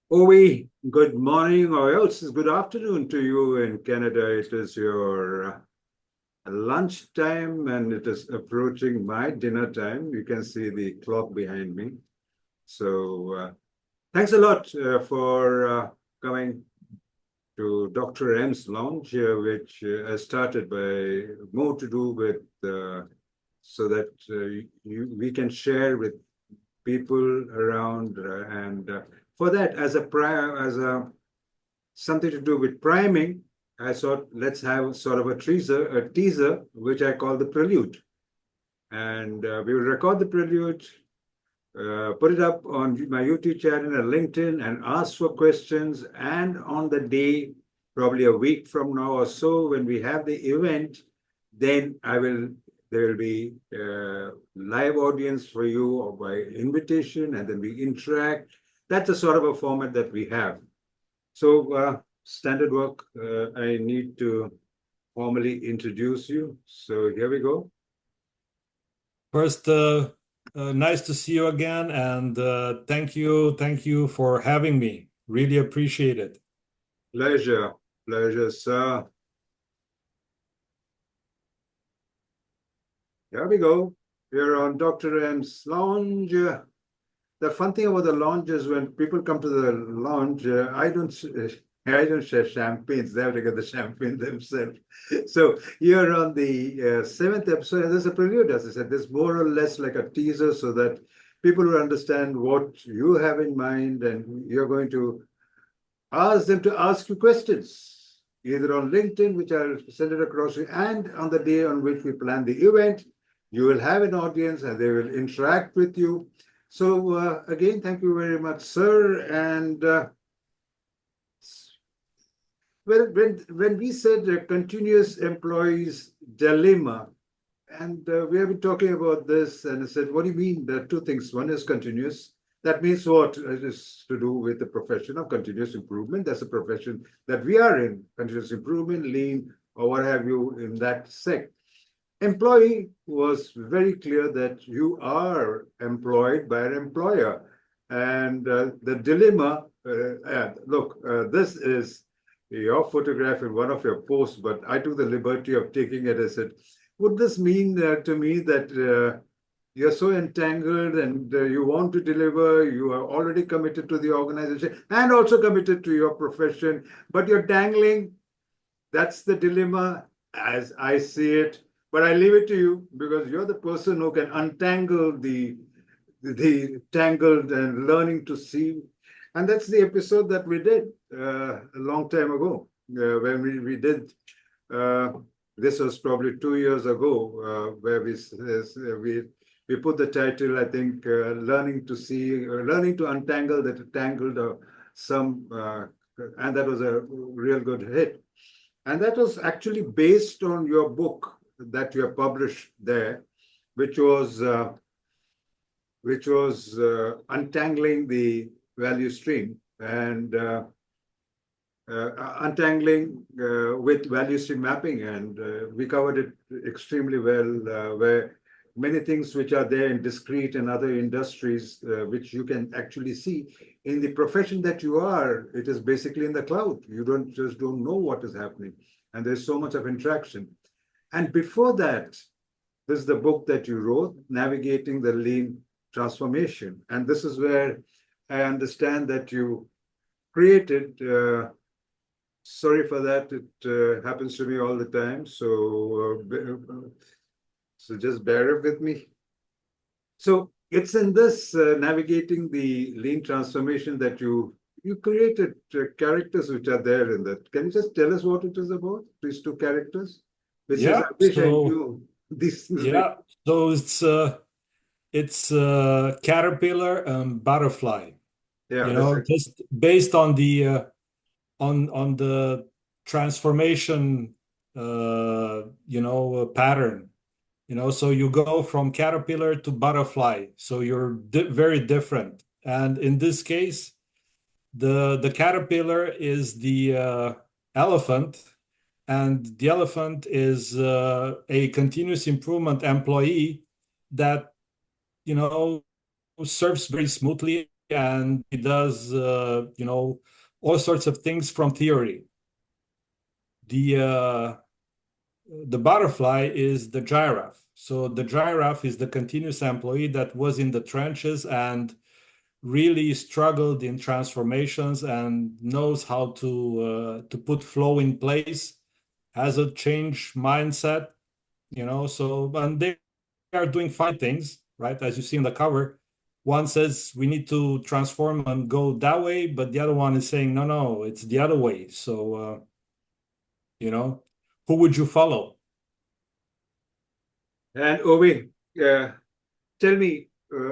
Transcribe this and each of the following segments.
Ovi, good morning, or else it's good afternoon to you in Canada. It is your lunch time and it is approaching my dinner time. You can see the clock behind me. So, thanks a lot for coming to Dr. M's Lounge, which I started by more to do with so that we can share with people around and for that as a prior as a something to do with priming. I thought let's have sort of a teaser, which I call the prelude. And we will record the prelude, put it up on my YouTube channel and LinkedIn, and ask for questions. And on the day, probably a week from now or so, when we have the event, then there will be live audience for you or by invitation, and then we interact. That's a sort of a format that we have. So, standard work, I need to formally introduce you. So here we go. First, nice to see you again, and thank you for having me. Really appreciate it. Pleasure, pleasure, sir. Here we go. We're on Dr. M's lounge. The fun thing about the lounge is when people come to the lounge, I don't share champagnes. They have to get the champagne themselves. So you're on the seventh episode, and there's a prelude, as I said. There's more or less like a teaser so that people will understand what you have in mind, and you're going to ask them to ask you questions, either on LinkedIn, which I'll send it across to you, and on the day on which we plan the event, you will have an audience and they will interact with you. So again, thank you very much, sir. And when we said continuous employees dilemma, and we have been talking about this, and I said, what do you mean? There are two things. One is continuous. That means what? It is to do with the profession of continuous improvement. That's a profession that we are in, continuous improvement, lean, or what have you in that sect. Employee was very clear that you are employed by an employer. And the dilemma, look, this is your photograph in one of your posts, but I took the liberty of taking it. I said, would this mean to me that you're so entangled and you want to deliver, you are already committed to the organization and also committed to your profession, but you're dangling? That's the dilemma as I see it. But I leave it to you because you're the person who can untangle the tangled and learning to see. And that's the episode that we did a long time ago when we did. Uh, this was probably 2 years ago, where we put the title, I think, "Learning to See," or "Learning to Untangle That Tangled," or some, and that was a real good hit. And that was actually based on your book that you have published there, which was untangling the value stream and untangling with value stream mapping. And we covered it extremely well, where many things which are there in discrete and other industries, which you can actually see in the profession that you are, it is basically in the cloud. You don't know what is happening. And there's so much of interaction. And before that, this is the book that you wrote, Navigating the Lean Transformation. And this is where I understand that you created, sorry for that, it happens to me all the time. So just bear with me. So it's in this navigating the lean transformation that you created characters which are there in that. Can you just tell us what it is about? These two characters, which is I Yeah. wish I knew this. Yeah. So it's caterpillar and butterfly. Yeah, that's it. Just based on the transformation pattern. So you go from caterpillar to butterfly. So you're very different. And in this case, the caterpillar is the elephant, and the elephant is a continuous improvement employee that serves very smoothly and he does all sorts of things from theory. The butterfly is the giraffe. So the giraffe is the continuous employee that was in the trenches and really struggled in transformations and knows how to put flow in place, has a change mindset, So, and they are doing fine things, right? As you see in the cover, one says we need to transform and go that way, but the other one is saying no, no, it's the other way. So, who would you follow? And Ovi, tell me,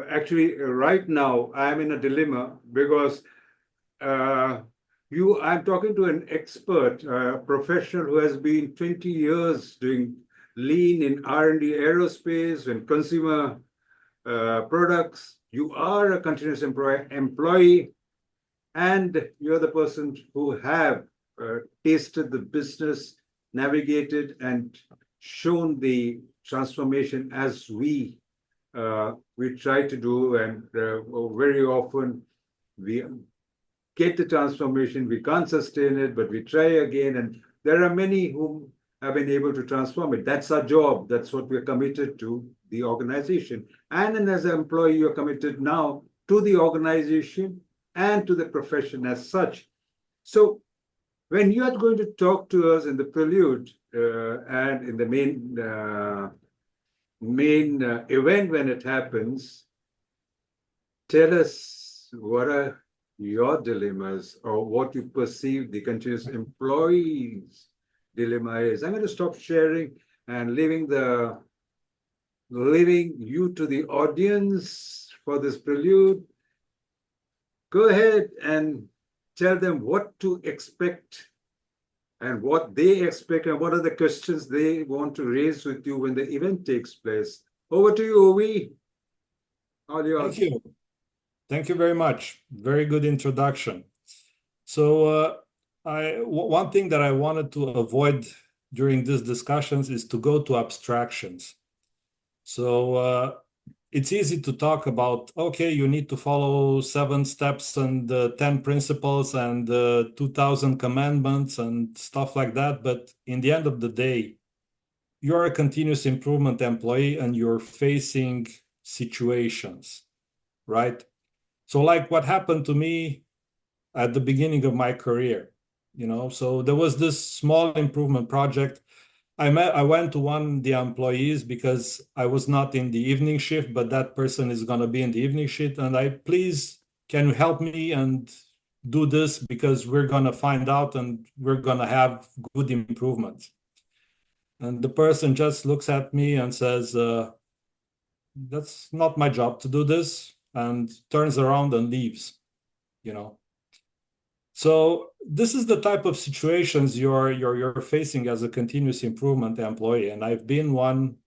actually, right now I'm in a dilemma because uh, I'm talking to an expert, professional who has been 20 years doing lean in R&D aerospace and consumer products. You are a continuous employee, and you're the person who have tasted the business, navigated, and shown the transformation as we try to do, and very often we get the transformation, we can't sustain it, but we try again. And there are many who have been able to transform it. That's our job. That's what we're committed to, the organization. And then as an employee, you're committed now to the organization and to the profession as such. So when you are going to talk to us in the prelude and in the main event when it happens, tell us what are your dilemmas or what you perceive the continuous employees dilemma is. I'm going to stop sharing and leaving you to the audience for this prelude. Go ahead and tell them what to expect and what they expect and what are the questions they want to raise with you when the event takes place. Over to you, Ovi. All Thank yours. you. Thank you very much. Very good introduction. So, one thing that I wanted to avoid during these discussions is to go to abstractions. So, it's easy to talk about, okay, you need to follow 7 steps and 10 principles and 2000 commandments and stuff like that. But in the end of the day, you're a continuous improvement employee and you're facing situations, right? So, like what happened to me at the beginning of my career, so there was this small improvement project. I went to one of the employees because I was not in the evening shift, but that person is going to be in the evening shift. And please, can you help me and do this because we're going to find out and we're going to have good improvements. And the person just looks at me and says, that's not my job to do this, and turns around and leaves, you know. So this is the type of situations you're facing as a continuous improvement employee, and I've been one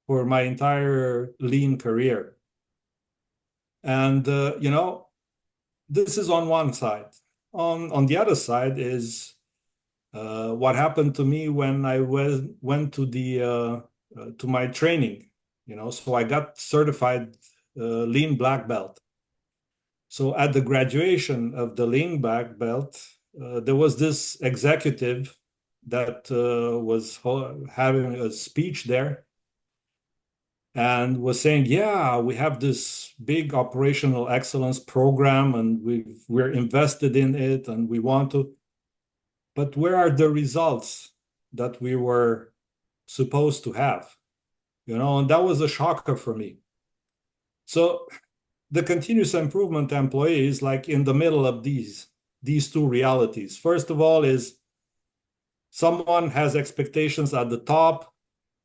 for my entire lean career. And this is on one side. On the other side is what happened to me when I went to my training. So I got certified lean black belt. So at the graduation of the lean black belt, there was this executive that was having a speech there and was saying, yeah, we have this big operational excellence program and we're invested in it and we want to, but where are the results that we were supposed to have? And that was a shocker for me. So the continuous improvement employee is like in the middle of these two realities. First of all is someone has expectations at the top,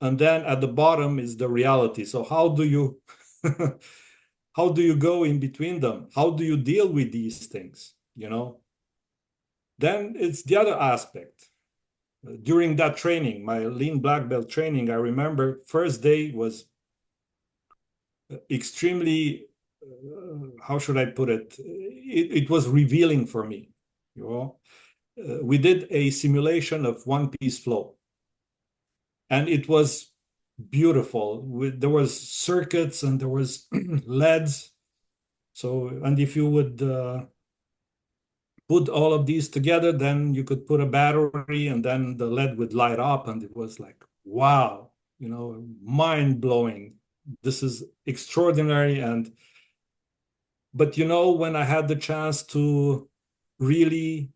and then at the bottom is the reality. So how do you how do you go in between them? How do you deal with these things? Then it's the other aspect. During that training, my lean black belt training, I remember first day was extremely how should I put it? It was revealing for me. We did a simulation of one-piece flow, and it was beautiful. There was circuits and there was LEDs, So, and if you would put all of these together, then you could put a battery and then the LED would light up, and it was like, wow, mind blowing. This is extraordinary. But when I had the chance to really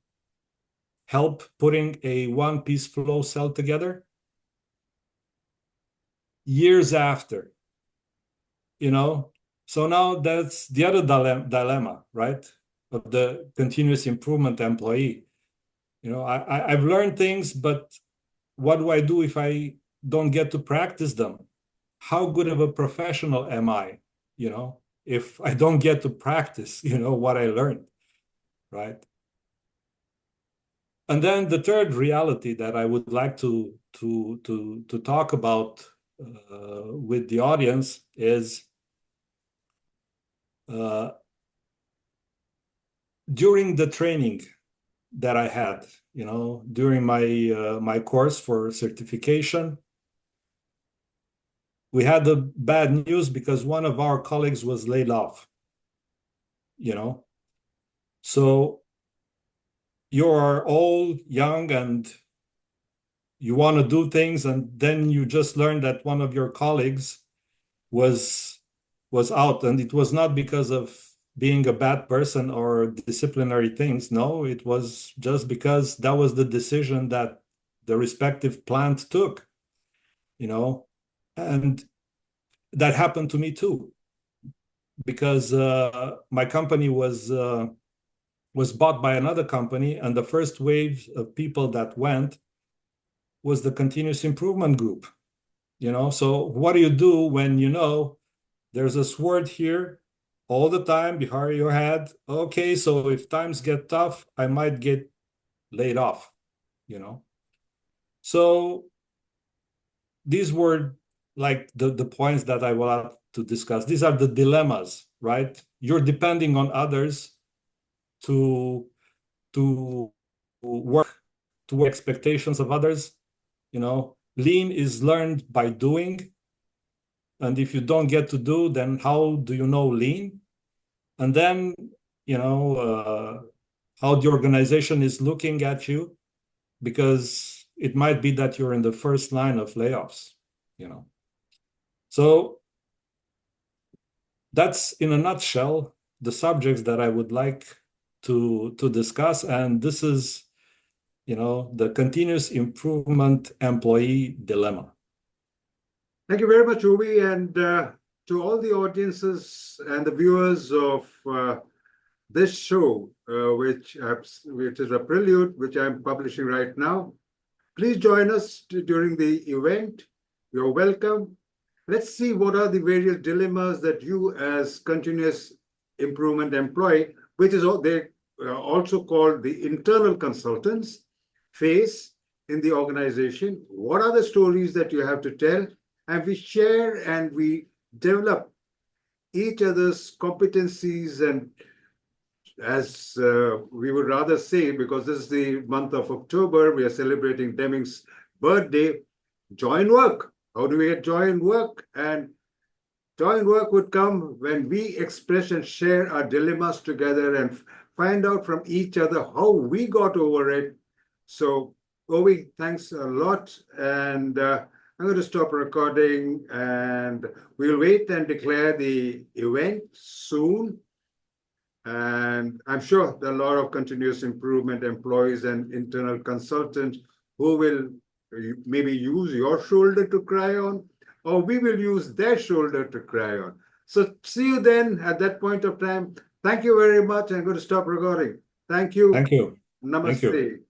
help putting a one-piece flow cell together, years after, so now that's the other dilemma, right? Of the continuous improvement employee. I've learned things, but what do I do if I don't get to practice them? How good of a professional am I, if I don't get to practice, what I learned, right? And then the third reality that I would like to talk about with the audience is during the training that I had, during my course for certification, we had the bad news because one of our colleagues was laid off. So you are all young and you want to do things, and then you just learn that one of your colleagues was out, and it was not because of being a bad person or disciplinary things. No, it was just because that was the decision that the respective plant took, and that happened to me too, because my company was bought by another company, and the first wave of people that went was the continuous improvement group. So what do you do when there's a sword here all the time behind your head? Okay, so if times get tough, I might get laid off. So these were like the points that I want to discuss. These are the dilemmas, right? You're depending on others to work to expectations of others. Lean is learned by doing, and if you don't get to do, then how do you know lean? And then how the organization is looking at you, because it might be that you're in the first line of layoffs. So that's, in a nutshell, the subjects that I would like to discuss, and this is the continuous improvement employee dilemma. Thank you very much, Ovi, and to all the audiences and the viewers of this show, which is a Prelude, which I'm publishing right now. Please join us during the event. You're welcome. Let's see what are the various dilemmas that you, as continuous improvement employee, which is they also called the internal consultants, face in the organization. What are the stories that you have to tell? And we share and we develop each other's competencies, and as we would rather say, because this is the month of October, we are celebrating Deming's birthday, joy in work. How do we get joy in work? And joy in work would come when we express and share our dilemmas together and find out from each other how we got over it. So, Ovi, thanks a lot. And I'm going to stop recording, and we'll wait and declare the event soon. And I'm sure there are a lot of continuous improvement employees and internal consultants who will maybe use your shoulder to cry on, or we will use their shoulder to cry on. So see you then at that point of time. Thank you very much. I'm going to stop recording. Thank you. Thank you. Namaste. Thank you.